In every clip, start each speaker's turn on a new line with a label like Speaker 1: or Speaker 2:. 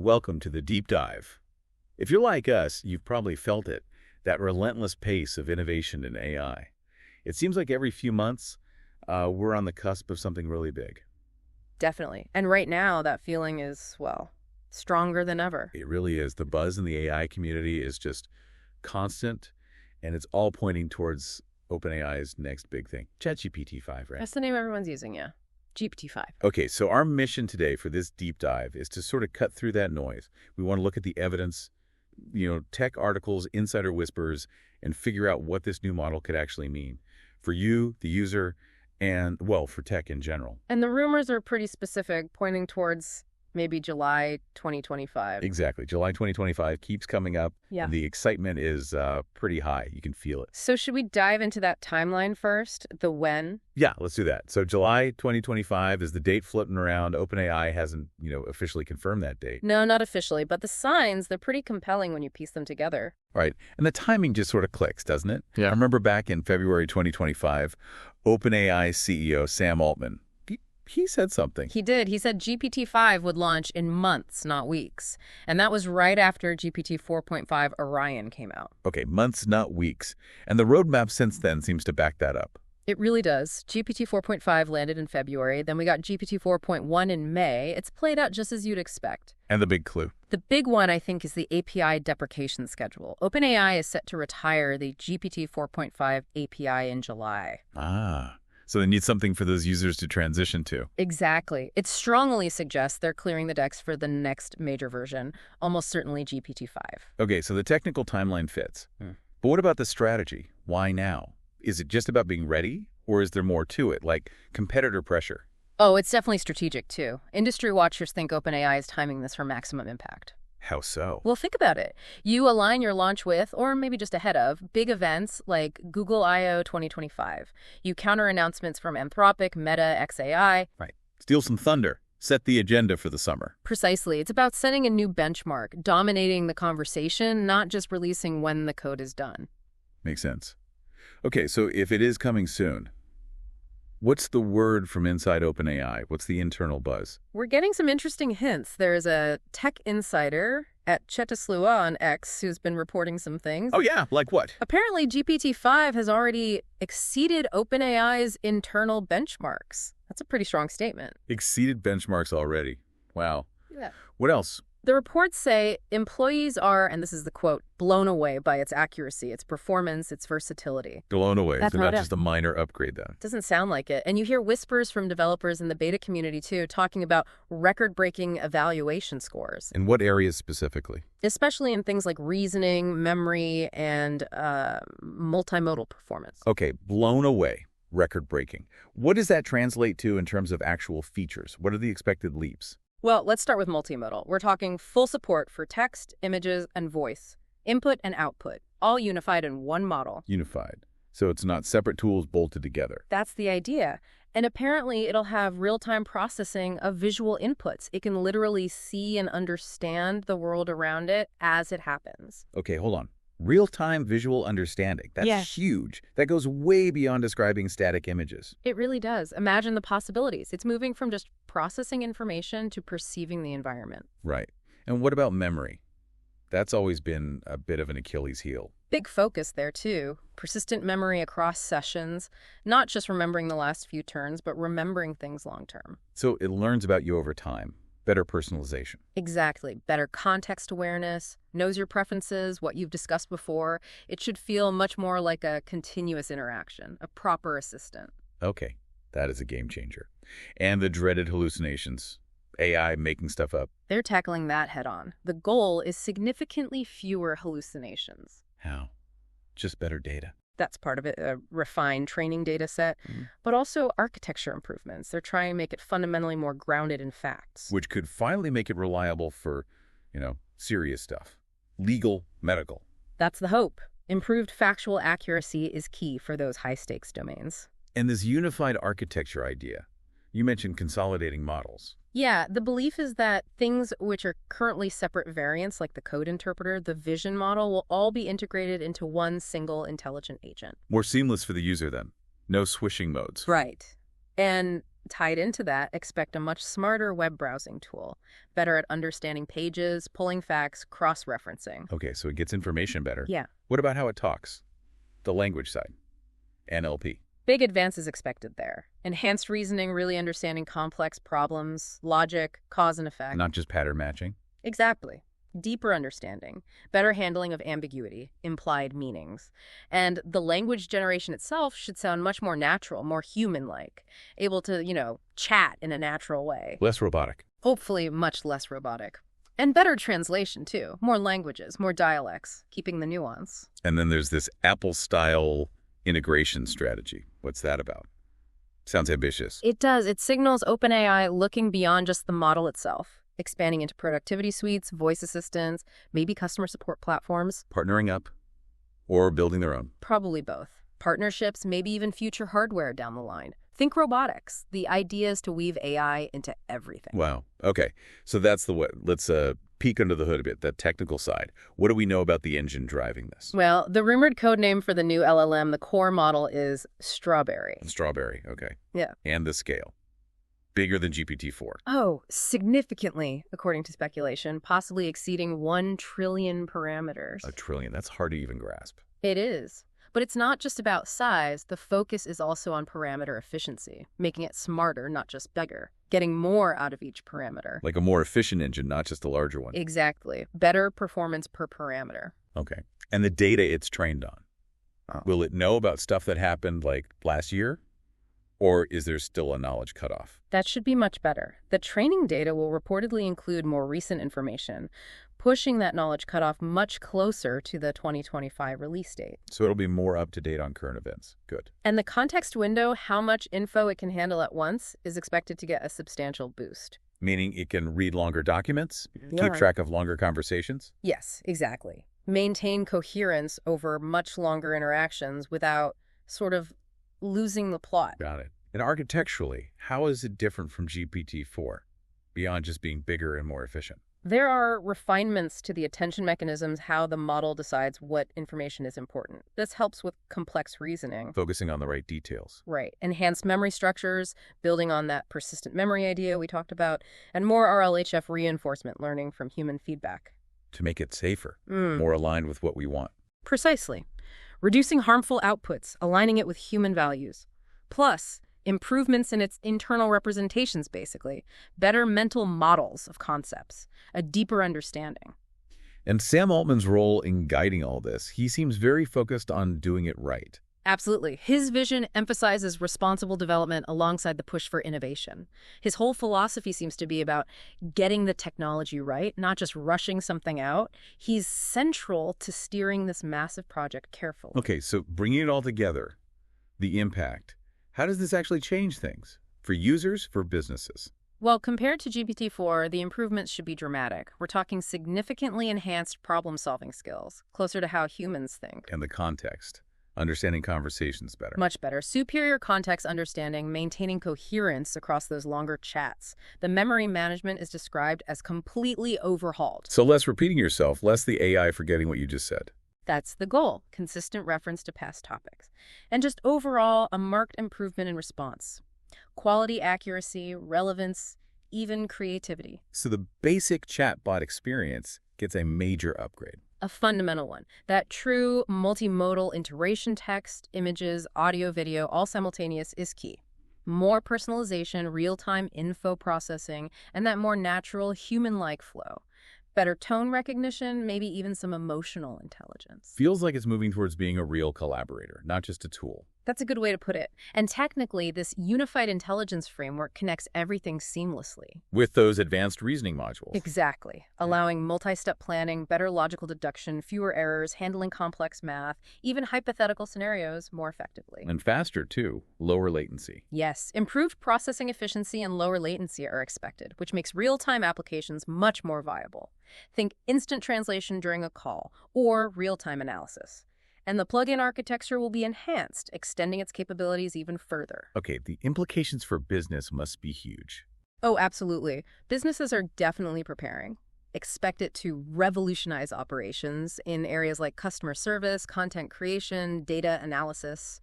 Speaker 1: Welcome to the Deep Dive. If you're like us, you've probably felt it, that relentless pace of innovation in AI. It seems like every few months, we're on the cusp of something really big.
Speaker 2: Definitely. And right now, that feeling is, well, stronger than ever.
Speaker 1: It really is. The buzz in the AI community is just constant, and it's all pointing towards OpenAI's next big thing, ChatGPT-5, right?
Speaker 2: That's the name everyone's using, yeah. GPT-5.
Speaker 1: Okay, so our mission today for this deep dive is to sort of cut through that noise. We want to look at the evidence, tech articles, insider whispers, and figure out what this new model could actually mean for you, the user, and, well, for tech in general.
Speaker 2: And the rumors are pretty specific, pointing towards maybe July 2025.
Speaker 1: Exactly. July 2025 keeps coming up,
Speaker 2: Yeah.
Speaker 1: and the excitement is pretty high. You can feel it.
Speaker 2: So should we dive into that timeline first, the when?
Speaker 1: Yeah, let's do that. So July 2025 is the date floating around. OpenAI hasn't, officially confirmed that date.
Speaker 2: No, not officially, but the signs, they're pretty compelling when you piece them together.
Speaker 1: Right. And the timing just sort of clicks, doesn't it?
Speaker 3: Yeah.
Speaker 1: I remember back in February 2025, OpenAI CEO Sam Altman, he said something.
Speaker 2: He did. He said GPT-5 would launch in months, not weeks. And that was right after GPT 4.5 Orion came out.
Speaker 1: Okay, months, not weeks. And the roadmap since then seems to back that up.
Speaker 2: It really does. GPT 4.5 landed in February. Then we got GPT 4.1 in May. It's played out just as you'd expect.
Speaker 1: And the big clue.
Speaker 2: The big one, I think, is the API deprecation schedule. OpenAI is set to retire the GPT 4.5 API in July.
Speaker 1: So they need something for those users to transition to.
Speaker 2: Exactly. It strongly suggests they're clearing the decks for the next major version, almost certainly GPT-5.
Speaker 1: Okay, so the technical timeline fits. But what about the strategy? Why now? Is it just about being ready, or is there more to it, like competitor pressure?
Speaker 2: Oh, it's definitely strategic, too. Industry watchers think OpenAI is timing this for maximum impact.
Speaker 1: How so?
Speaker 2: Well, think about it. You align your launch with, or maybe just ahead of, big events like Google I/O 2025. You counter announcements from Anthropic, Meta, xAI.
Speaker 1: Right. Steal some thunder. Set the agenda for the summer.
Speaker 2: Precisely. It's about setting a new benchmark, dominating the conversation, not just releasing when the code is done.
Speaker 1: Makes sense. Okay, so if it is coming soon, what's the word from inside OpenAI? What's the internal buzz?
Speaker 2: We're getting some interesting hints. There's a tech insider at Chetaslua on X who's been reporting some things.
Speaker 1: Oh, yeah? Like what?
Speaker 2: Apparently, GPT-5 has already exceeded OpenAI's internal benchmarks. That's a pretty strong statement.
Speaker 1: Exceeded benchmarks already. Wow.
Speaker 2: Yeah.
Speaker 1: What else?
Speaker 2: The reports say employees are, and this is the quote, blown away by its accuracy, its performance, its versatility.
Speaker 1: Blown away.
Speaker 2: That's
Speaker 1: So not
Speaker 2: right.
Speaker 1: just a minor upgrade, then.
Speaker 2: Doesn't sound like it. And you hear whispers from developers in the beta community, too, talking about record-breaking evaluation scores,
Speaker 1: In what areas specifically?
Speaker 2: especially in things like reasoning, memory, and multimodal performance.
Speaker 1: Okay, blown away. Record-breaking. What does that translate to in terms of actual features? What are the expected leaps?
Speaker 2: Well, let's start with multimodal. We're talking full support for text, images, and voice, input and output, all unified in one model.
Speaker 1: Unified. So it's not separate tools bolted together.
Speaker 2: That's the idea. And apparently it'll have real-time processing of visual inputs. It can literally see and understand the world around it as it happens.
Speaker 1: Okay, hold on. Real-time visual understanding. That's
Speaker 2: Yeah.
Speaker 1: huge. That goes way beyond describing static images.
Speaker 2: It really does. Imagine the possibilities. It's moving from just processing information to perceiving the environment.
Speaker 1: Right. And what about memory? That's always been a bit of an Achilles heel.
Speaker 2: Big focus there, too. Persistent memory across sessions, not just remembering the last few turns, but remembering things long-term.
Speaker 1: So it learns about you over time. Better personalization.
Speaker 2: Exactly. Better context awareness, knows your preferences, what you've discussed before. It should feel much more like a continuous interaction, a proper assistant.
Speaker 1: Okay, that is a game changer. And the dreaded hallucinations. AI making stuff up.
Speaker 2: They're tackling that head on. The goal is significantly fewer hallucinations.
Speaker 1: How? Just better data.
Speaker 2: That's part of it, a refined training data set, but also architecture improvements. They're trying to make it fundamentally more grounded in facts.
Speaker 1: Which could finally make it reliable for, serious stuff. Legal, medical.
Speaker 2: That's the hope. Improved factual accuracy is key for those high-stakes domains.
Speaker 1: And this unified architecture idea. You mentioned consolidating models.
Speaker 2: Yeah, the belief is that things which are currently separate variants, like the code interpreter, the vision model, will all be integrated into one single intelligent agent.
Speaker 1: More seamless for the user then. No swishing modes.
Speaker 2: Right. And Tied into that, expect a much smarter web browsing tool, better at understanding pages, pulling facts, cross-referencing.
Speaker 1: Okay, so it gets information better.
Speaker 2: Yeah.
Speaker 1: What about how it talks? The language side. NLP.
Speaker 2: Big advances expected there. Enhanced reasoning, really understanding complex problems, logic, cause and effect.
Speaker 1: Not just pattern matching.
Speaker 2: Exactly. Deeper understanding, better handling of ambiguity, implied meanings. And the language generation itself should sound much more natural, more human-like, able to, chat in a natural way.
Speaker 1: Less robotic.
Speaker 2: Hopefully much less robotic. And better translation, too. More languages, more dialects, keeping the nuance.
Speaker 1: And then there's this Apple-style integration strategy. What's that about? Sounds ambitious.
Speaker 2: It does. It signals OpenAI looking beyond just the model itself, expanding into productivity suites, voice assistants, maybe customer support platforms.
Speaker 1: Partnering up or building their own.
Speaker 2: Probably both. Partnerships, maybe even future hardware down the line. Think robotics. The idea is to weave AI into everything.
Speaker 1: Wow. Okay. So that's the what. Let's peek under the hood a bit, that technical side. What do we know about the engine driving this?
Speaker 2: Well, the rumored code name for the new LLM, the core model, is Strawberry.
Speaker 1: Strawberry. Okay.
Speaker 2: Yeah.
Speaker 1: And the scale. Bigger than GPT-4.
Speaker 2: Oh, significantly, according to speculation, possibly exceeding 1 trillion parameters.
Speaker 1: A trillion. That's hard to even grasp.
Speaker 2: It is. But it's not just about size. The focus is also on parameter efficiency, making it smarter, not just bigger, getting more out of each parameter.
Speaker 1: Like a more efficient engine, not just a larger one.
Speaker 2: Exactly. Better performance per parameter.
Speaker 1: Okay. And the data it's trained on.
Speaker 2: Oh.
Speaker 1: Will it know about stuff that happened like last year? Or is there still a knowledge cutoff?
Speaker 2: That should be much better. The training data will reportedly include more recent information, pushing that knowledge cutoff much closer to the 2025 release date.
Speaker 1: So it'll be more up to date on current events. Good.
Speaker 2: And the context window, how much info it can handle at once, is expected to get a substantial boost.
Speaker 1: Meaning it can read longer documents,
Speaker 2: Yeah.
Speaker 1: keep track of longer conversations?
Speaker 2: Yes, exactly. Maintain coherence over much longer interactions without sort of losing the plot.
Speaker 1: Got it. And architecturally, how is it different from GPT-4, beyond just being bigger and more efficient?
Speaker 2: There are refinements to the attention mechanisms, how the model decides what information is important. This helps with complex reasoning.
Speaker 1: Focusing on the right details.
Speaker 2: Right. Enhanced memory structures, building on that persistent memory idea we talked about, and more RLHF reinforcement learning from human feedback.
Speaker 1: To make it safer, more aligned with what we want.
Speaker 2: Precisely. Reducing harmful outputs, aligning it with human values. Plus, improvements in its internal representations, basically. Better mental models of concepts. A deeper understanding.
Speaker 1: And Sam Altman's role in guiding all this, he seems very focused on doing it right.
Speaker 2: Absolutely. His vision emphasizes responsible development alongside the push for innovation. His whole philosophy seems to be about getting the technology right, not just rushing something out. He's central to steering this massive project carefully.
Speaker 1: Okay, so bringing it all together, the impact, how does this actually change things? For users, for businesses?
Speaker 2: Well, compared to GPT-4, the improvements should be dramatic. We're talking significantly enhanced problem-solving skills, closer to how humans think.
Speaker 1: And the context. Understanding conversations better.
Speaker 2: Much better. Superior context understanding, maintaining coherence across those longer chats. The memory management is described as completely overhauled.
Speaker 1: So less repeating yourself, less the AI forgetting what you just said.
Speaker 2: That's the goal. Consistent reference to past topics. And just overall, a marked improvement in response. Quality, accuracy, relevance, even creativity.
Speaker 1: So the basic chatbot experience gets a major upgrade.
Speaker 2: A fundamental one. That true multimodal iteration, text, images, audio, video, all simultaneous is key. More personalization, real-time info processing, and that more natural, human-like flow. Better tone recognition, maybe even some emotional intelligence.
Speaker 1: Feels like it's moving towards being a real collaborator, not just a tool.
Speaker 2: That's a good way to put it. And technically, this unified intelligence framework connects everything seamlessly.
Speaker 1: With those advanced reasoning modules.
Speaker 2: Exactly. Allowing multi-step planning, better logical deduction, fewer errors, handling complex math, even hypothetical scenarios more effectively.
Speaker 1: And faster, too. Lower latency.
Speaker 2: Yes, improved processing efficiency and lower latency are expected, which makes real-time applications much more viable. Think instant translation during a call, or real-time analysis. And the plug-in architecture will be enhanced, extending its capabilities even further.
Speaker 1: Okay, the implications for business must be huge.
Speaker 2: Oh, absolutely. Businesses are definitely preparing. Expect it to revolutionize operations in areas like customer service, content creation, data analysis,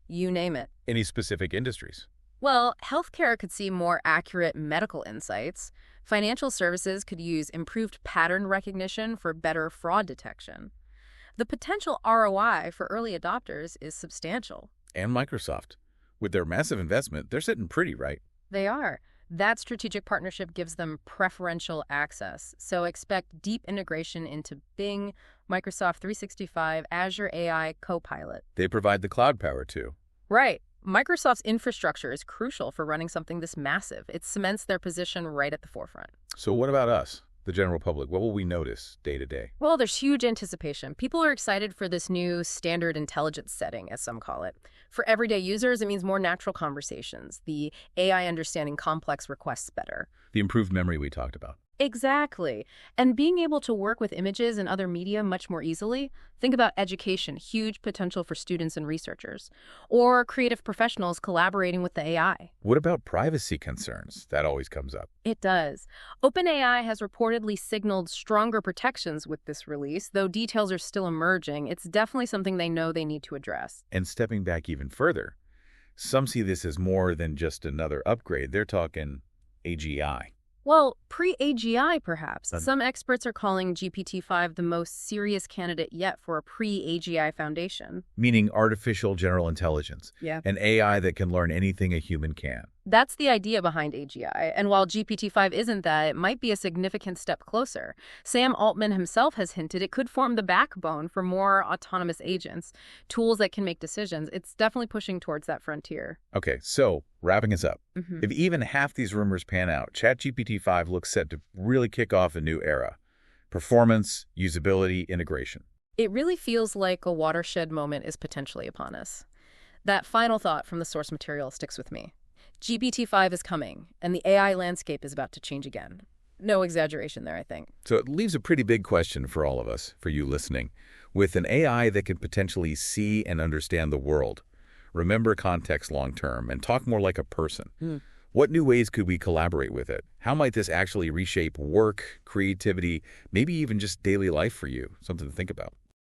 Speaker 2: you name it.
Speaker 1: Any specific industries?
Speaker 2: Well, healthcare could see more accurate medical insights. Financial services could use improved pattern recognition for better fraud detection. The potential ROI for early adopters is substantial.
Speaker 1: And Microsoft. With their massive investment, they're sitting pretty, right?
Speaker 2: They are. That strategic partnership gives them preferential access, so expect deep integration into Bing, Microsoft 365, Azure AI, Copilot.
Speaker 1: They provide the cloud power, too.
Speaker 2: Right. Microsoft's infrastructure is crucial for running something this massive. It cements their position right at the forefront.
Speaker 1: So what about us, the general public? What will we notice day to day?
Speaker 2: Well, there's huge anticipation. People are excited for this new standard intelligence setting, as some call it. For everyday users, it means more natural conversations, the AI understanding complex requests better.
Speaker 1: The improved memory we talked about.
Speaker 2: Exactly. And being able to work with images and other media much more easily. Think about education, huge potential for students and researchers. Or creative professionals collaborating with the AI.
Speaker 1: What about privacy concerns? That always comes up.
Speaker 2: It does. OpenAI has reportedly signaled stronger protections with this release, though details are still emerging. It's definitely something they know they need to address.
Speaker 1: And stepping back even further, some see this as more than just another upgrade. They're talking AGI.
Speaker 2: Well, pre-AGI, perhaps. Some experts are calling GPT-5 the most serious candidate yet for a pre-AGI foundation.
Speaker 1: Meaning artificial general intelligence.
Speaker 2: Yeah.
Speaker 1: An AI that can learn anything a human can.
Speaker 2: That's the idea behind AGI, and while GPT-5 isn't that, it might be a significant step closer. Sam Altman himself has hinted it could form the backbone for more autonomous agents, tools that can make decisions. It's definitely pushing towards that frontier.
Speaker 1: Okay, so wrapping us up. If even half these rumors pan out, ChatGPT-5 looks set to really kick off a new era. Performance, usability, integration.
Speaker 2: It really feels like a watershed moment is potentially upon us. That final thought from the source material sticks with me. GPT-5 is coming, and the AI landscape is about to change again. No exaggeration there, I think.
Speaker 1: So it leaves a pretty big question for all of us, for you listening. With an AI that can potentially see and understand the world, remember context long-term, and talk more like a person, what new ways could we collaborate with it? How might this actually reshape work, creativity, maybe even just daily life for you? Something to think about.